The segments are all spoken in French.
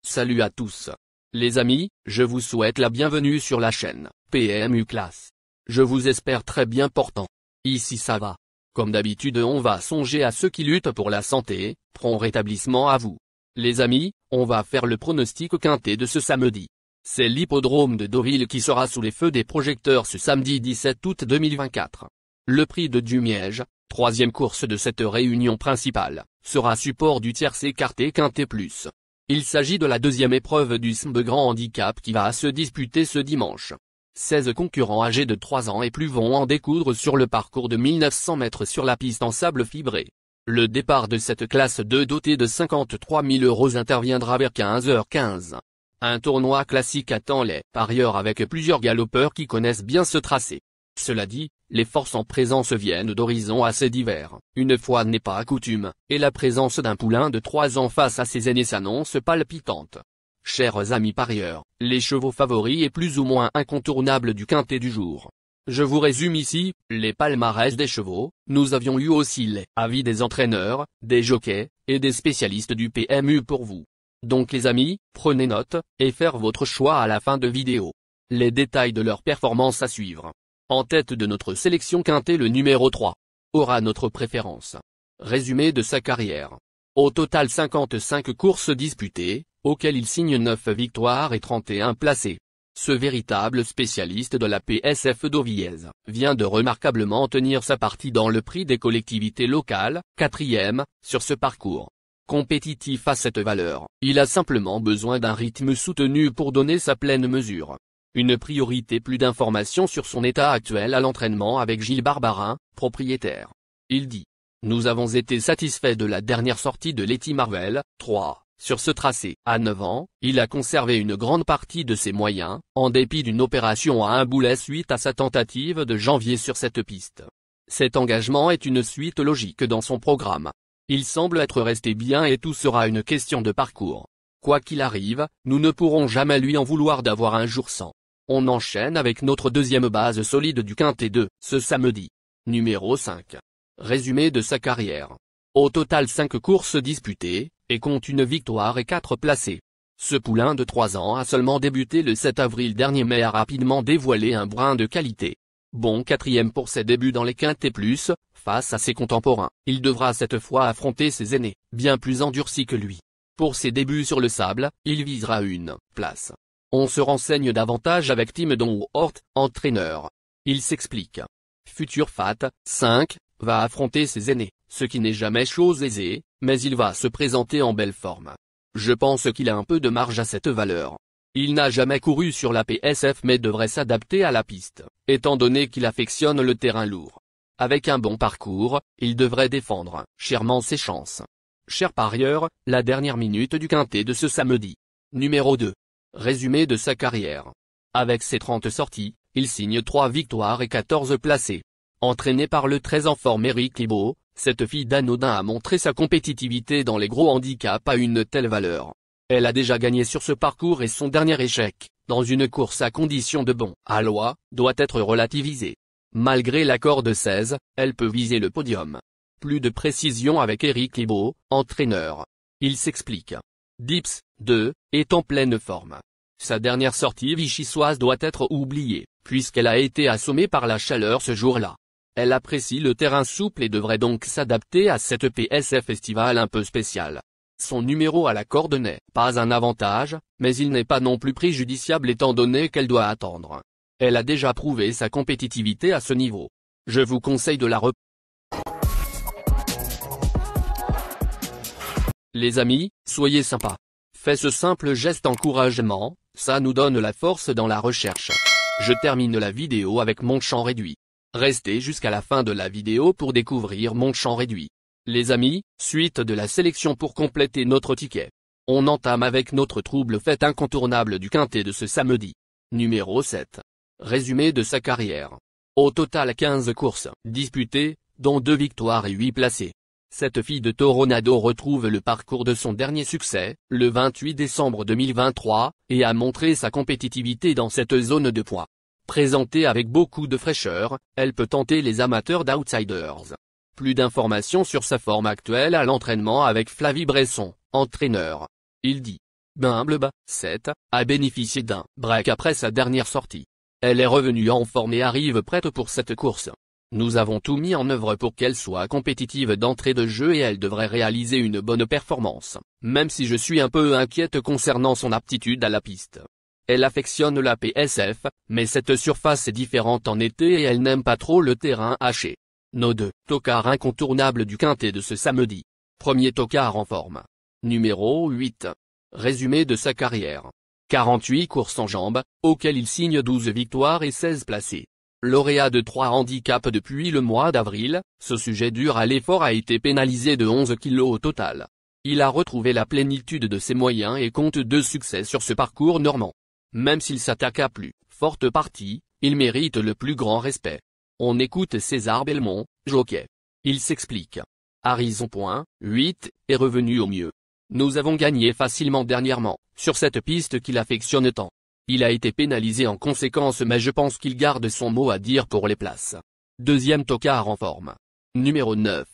Salut à tous. Les amis, je vous souhaite la bienvenue sur la chaîne PMU Classe. Je vous espère très bien portant. Ici ça va. Comme d'habitude on va songer à ceux qui luttent pour la santé, prompt rétablissement à vous. Les amis, on va faire le pronostic quintet de ce samedi. C'est l'hippodrome de Deauville qui sera sous les feux des projecteurs ce samedi 17 août 2024. Le prix de Dumiège, troisième course de cette réunion principale, sera support du tiercé écarté quintet plus. Il s'agit de la deuxième épreuve du SMB Grand Handicap qui va se disputer ce dimanche. 16 concurrents âgés de 3 ans et plus vont en découdre sur le parcours de 1900 mètres sur la piste en sable fibré. Le départ de cette classe 2 dotée de 53 000 € interviendra vers 15h15. Un tournoi classique attend les parieurs avec plusieurs galopeurs qui connaissent bien ce tracé. Cela dit, les forces en présence viennent d'horizons assez divers, une fois n'est pas coutume, et la présence d'un poulain de 3 ans face à ses aînés s'annonce palpitante. Chers amis parieurs, les chevaux favoris et plus ou moins incontournables du quintet du jour. Je vous résume ici, les palmarès des chevaux, nous avions eu aussi les avis des entraîneurs, des jockeys, et des spécialistes du PMU pour vous. Donc les amis, prenez note, et faire votre choix à la fin de vidéo. Les détails de leur performance à suivre. En tête de notre sélection quintet le numéro 3. Aura notre préférence. Résumé de sa carrière. Au total 55 courses disputées, auxquelles il signe 9 victoires et 31 placés. Ce véritable spécialiste de la PSF deauvillaise vient de remarquablement tenir sa partie dans le prix des collectivités locales, 4e, sur ce parcours. Compétitif à cette valeur, il a simplement besoin d'un rythme soutenu pour donner sa pleine mesure. Une priorité. Plus d'informations sur son état actuel à l'entraînement avec Gilles Barbarin, propriétaire. Il dit: nous avons été satisfaits de la dernière sortie de Letty Marvel, 3. Sur ce tracé, à 9 ans, il a conservé une grande partie de ses moyens, en dépit d'une opération à un boulet suite à sa tentative de janvier sur cette piste. Cet engagement est une suite logique dans son programme. Il semble être resté bien et tout sera une question de parcours. Quoi qu'il arrive, nous ne pourrons jamais lui en vouloir d'avoir un jour sans. On enchaîne avec notre deuxième base solide du quintet 2, ce samedi. Numéro 5. Résumé de sa carrière. Au total 5 courses disputées, et compte une victoire et 4 placés. Ce poulain de 3 ans a seulement débuté le 7 avril dernier mais a rapidement dévoilé un brin de qualité. Bon 4e pour ses débuts dans les quintets plus, face à ses contemporains, il devra cette fois affronter ses aînés, bien plus endurcis que lui. Pour ses débuts sur le sable, il visera une place. On se renseigne davantage avec Tim Donhort, entraîneur. Il s'explique. Futur Fat, 5, va affronter ses aînés, ce qui n'est jamais chose aisée, mais il va se présenter en belle forme. Je pense qu'il a un peu de marge à cette valeur. Il n'a jamais couru sur la PSF mais devrait s'adapter à la piste, étant donné qu'il affectionne le terrain lourd. Avec un bon parcours, il devrait défendre chèrement ses chances. Chers parieurs, la dernière minute du quintet de ce samedi. Numéro 2. Résumé de sa carrière. Avec ses 30 sorties, il signe 3 victoires et 14 placés. Entraîné par le très en forme Eric Libaud, cette fille d'Anodin a montré sa compétitivité dans les gros handicaps à une telle valeur. Elle a déjà gagné sur ce parcours et son dernier échec, dans une course à condition de bon aloi, doit être relativisé. Malgré l'accord de 16, elle peut viser le podium. Plus de précision avec Eric Libaud, entraîneur. Il s'explique. Dips, 2, est en pleine forme. Sa dernière sortie vichysoise doit être oubliée, puisqu'elle a été assommée par la chaleur ce jour-là. Elle apprécie le terrain souple et devrait donc s'adapter à cette PSF estivale un peu spéciale. Son numéro à la corde n'est pas un avantage, mais il n'est pas non plus préjudiciable étant donné qu'elle doit attendre. Elle a déjà prouvé sa compétitivité à ce niveau. Je vous conseille de la Les amis, soyez sympas. Faites ce simple geste encouragement, ça nous donne la force dans la recherche. Je termine la vidéo avec mon champ réduit. Restez jusqu'à la fin de la vidéo pour découvrir mon champ réduit. Les amis, suite de la sélection pour compléter notre ticket. On entame avec notre trouble fait incontournable du quintet de ce samedi. Numéro 7. Résumé de sa carrière. Au total 15 courses disputées, dont 2 victoires et 8 placés. Cette fille de Toronado retrouve le parcours de son dernier succès, le 28 décembre 2023, et a montré sa compétitivité dans cette zone de poids. Présentée avec beaucoup de fraîcheur, elle peut tenter les amateurs d'outsiders. Plus d'informations sur sa forme actuelle à l'entraînement avec Flavie Bresson, entraîneur. Il dit. Bimbleb, 7, a bénéficié d'un break après sa dernière sortie. Elle est revenue en forme et arrive prête pour cette course. Nous avons tout mis en œuvre pour qu'elle soit compétitive d'entrée de jeu et elle devrait réaliser une bonne performance, même si je suis un peu inquiète concernant son aptitude à la piste. Elle affectionne la PSF, mais cette surface est différente en été et elle n'aime pas trop le terrain haché. Nos deux tocards incontournables du quintet de ce samedi. Premier tocard en forme. Numéro 8. Résumé de sa carrière. 48 courses en jambes, auxquelles il signe 12 victoires et 16 placés. Lauréat de 3 handicaps depuis le mois d'avril, ce sujet dur à l'effort a été pénalisé de 11 kilos au total. Il a retrouvé la plénitude de ses moyens et compte 2 succès sur ce parcours normand. Même s'il s'attaque à plus forte partie, il mérite le plus grand respect. On écoute César Belmont, jockey. Il s'explique. Harrison.8 est revenu au mieux. Nous avons gagné facilement dernièrement, sur cette piste qu'il affectionne tant. Il a été pénalisé en conséquence mais je pense qu'il garde son mot à dire pour les places. Deuxième tocard en forme. Numéro 9.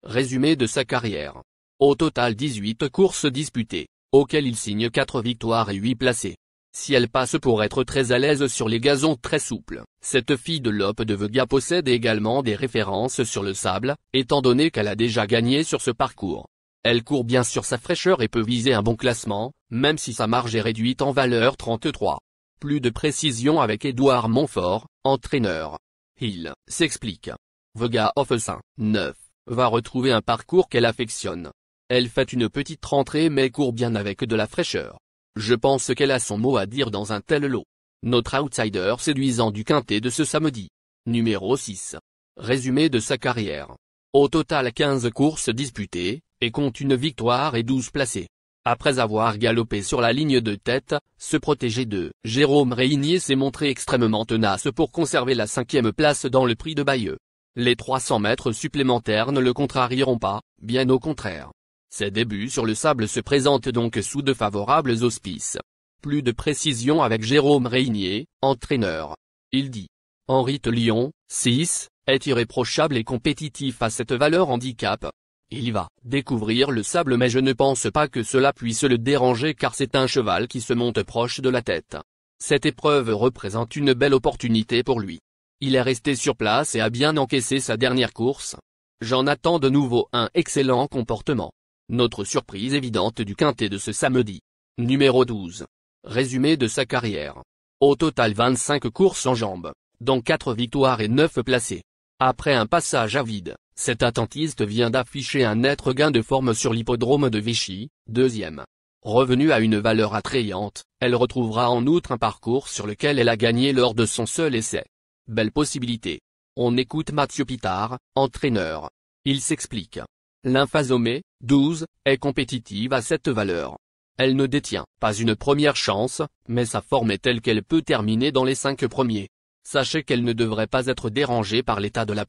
Résumé de sa carrière. Au total 18 courses disputées, auxquelles il signe 4 victoires et 8 placés. Si elle passe pour être très à l'aise sur les gazons très souples, cette fille de l'Op de Vega possède également des références sur le sable, étant donné qu'elle a déjà gagné sur ce parcours. Elle court bien sur sa fraîcheur et peut viser un bon classement, même si sa marge est réduite en valeur 33. Plus de précision avec Édouard Montfort, entraîneur. Il s'explique. Vega Offensin, 9, va retrouver un parcours qu'elle affectionne. Elle fait une petite rentrée mais court bien avec de la fraîcheur. Je pense qu'elle a son mot à dire dans un tel lot. Notre outsider séduisant du quintet de ce samedi. Numéro 6. Résumé de sa carrière. Au total 15 courses disputées, et compte une victoire et 12 placés. Après avoir galopé sur la ligne de tête, ce protégé de Jérôme Régnier s'est montré extrêmement tenace pour conserver la 5e place dans le prix de Bayeux. Les 300 mètres supplémentaires ne le contrarieront pas, bien au contraire. Ses débuts sur le sable se présentent donc sous de favorables auspices. Plus de précision avec Jérôme Régnier, entraîneur. Il dit. Henri Lyon, 6, est irréprochable et compétitif à cette valeur handicap. Il va découvrir le sable mais je ne pense pas que cela puisse le déranger car c'est un cheval qui se monte proche de la tête. Cette épreuve représente une belle opportunité pour lui. Il est resté sur place et a bien encaissé sa dernière course. J'en attends de nouveau un excellent comportement. Notre surprise évidente du quintet de ce samedi. Numéro 12. Résumé de sa carrière. Au total 25 courses en jambes, dont 4 victoires et 9 placés. Après un passage à vide, cet attentiste vient d'afficher un net regain de forme sur l'hippodrome de Vichy, 2e. Revenue à une valeur attrayante, elle retrouvera en outre un parcours sur lequel elle a gagné lors de son seul essai. Belle possibilité. On écoute Mathieu Pitard, entraîneur. Il s'explique. L'Infazomé, 12, est compétitive à cette valeur. Elle ne détient pas une première chance, mais sa forme est telle qu'elle peut terminer dans les 5 premiers. Sachez qu'elle ne devrait pas être dérangée par l'état de la...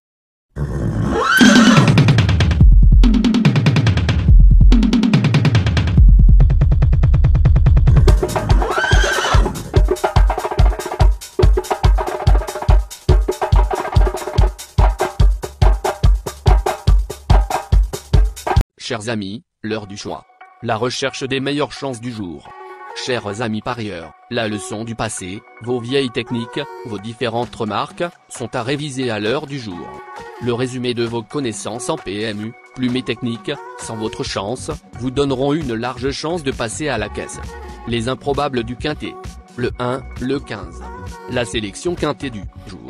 Chers amis, l'heure du choix. La recherche des meilleures chances du jour. Chers amis parieurs, la leçon du passé, vos vieilles techniques, vos différentes remarques, sont à réviser à l'heure du jour. Le résumé de vos connaissances en PMU, plumes et techniques, sans votre chance, vous donneront une large chance de passer à la caisse. Les improbables du quintet. Le 1, le 15. La sélection quintet du jour.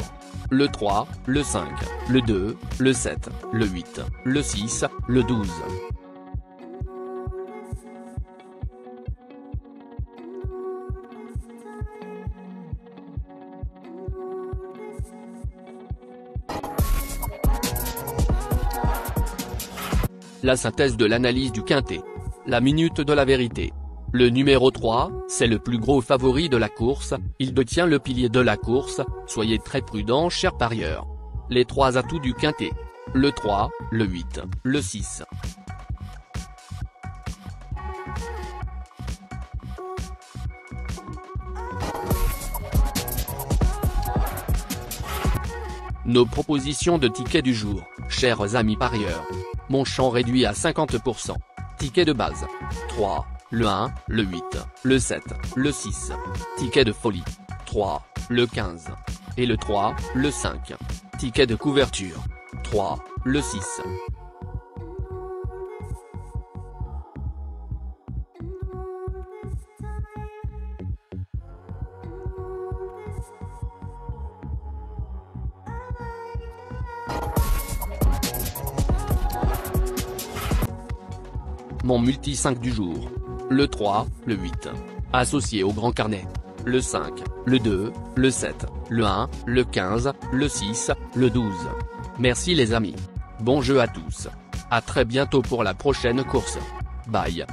Le 3, le 5, le 2, le 7, le 8, le 6, le 12. La synthèse de l'analyse du quintet. La minute de la vérité. Le numéro 3, c'est le plus gros favori de la course, il détient le pilier de la course, soyez très prudents chers parieurs. Les 3 atouts du quintet. Le 3, le 8, le 6. Nos propositions de tickets du jour, chers amis parieurs. Mon champ réduit à 50%. Ticket de base. 3, le 1, le 8, le 7, le 6. Ticket de folie. 3, le 15. Et le 3, le 5. Ticket de couverture. 3, le 6. Mon multi 5 du jour. Le 3, le 8. Associé au grand carnet. Le 5, le 2, le 7, le 1, le 15, le 6, le 12. Merci les amis. Bon jeu à tous. À très bientôt pour la prochaine course. Bye.